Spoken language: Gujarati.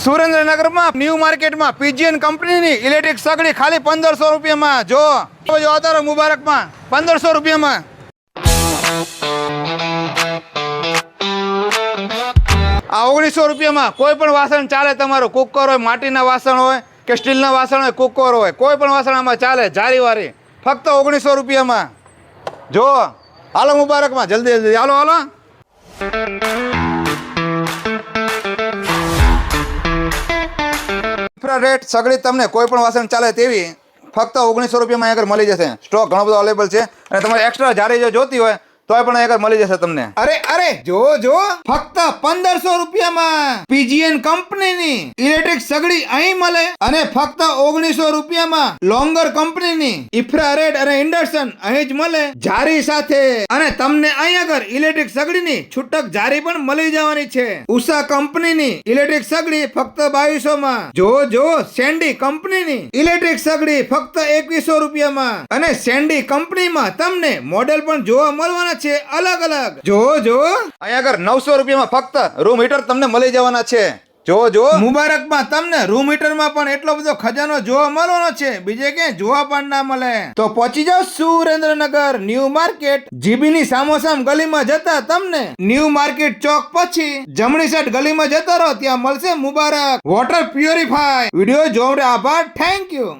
સુરેન્દ્રનગરમાં ન્યૂ માર્કેટમાં પીજીએન કંપનીની ઇલેક્ટ્રિક સગડી ખાલી 1500 રૂપિયામાં. જો આવતા મુબારકમાં 1500 રૂપિયામાં. આ 1900 રૂપિયામાં કોઈ પણ વાસણ ચાલે તમારું. કુકર હોય, માટીના વાસણ હોય કે સ્ટીલના વાસણ હોય, કુકર હોય, કોઈ પણ વાસણ આમાં ચાલે. જારીવાળી ફક્ત 1900 રૂપિયામાં. જો હાલો મુબારકમાં, જલ્દી જલ્દી હાલો હાલો. રેટ સગડી તમને કોઈ પણ વાસણ ચાલે તેવી ફક્ત 1900 રૂપિયામાં આગળ મળી જશે. સ્ટોક ઘણો બધો અવેલેબલ છે અને તમારે એક્સ્ટ્રા જારી જો જોતી હોય તો પણ આગળ મળી જશે તમને. અરે જો ફક્ત 1500 રૂપિયામાં પીજીએન કંપનીની ઇલેક્ટ્રિક સગડી અહીં મળે અને ફક્ત 1900 રૂપિયામાં લોંગર કંપનીની ઇન્ફ્રારેડ અને ઇન્ડક્શન અહીં જ મળે જારી સાથે. અને તમને અહીં આગળ ઇલેક્ટ્રિક સગડીની છૂટક જારી પણ મળી જવાની છે. ઉષા કંપનીની ઇલેક્ટ્રિક સગડી ફક્ત 2200 માં. જો સેન્ડી કંપનીની ઇલેક્ટ્રિક સગડી ફક્ત 2100 રૂપિયામાં. અને સેન્ડી કંપનીમાં તમને મોડેલ પણ જોવા મળવાના છે અલગ અલગ. જો અહીંયા આગળ 900 રૂપિયામાં ફક્ત રૂમ હીટર તમને મળી જવાના છે. જો મુબારકમાં તમને રૂમ હીટર માં પણ એટલો બધો ખજાનો જોવા મળવાનો છે, બીજે ક્યાંય જોવા પણ ના મળે. તો પહોંચી જાઓ સુરેન્દ્રનગર ન્યૂ માર્કેટ જીબી ની સામોસામ ગલીમાં જતા તમને ન્યૂ માર્કેટ ચોક પછી જમણી સાઈડ ગલીમાં જતા રહો, ત્યાં મળશે મુબારક વોટર પ્યોરિફાય. વિડીયો જોવા આભાર. Thank you.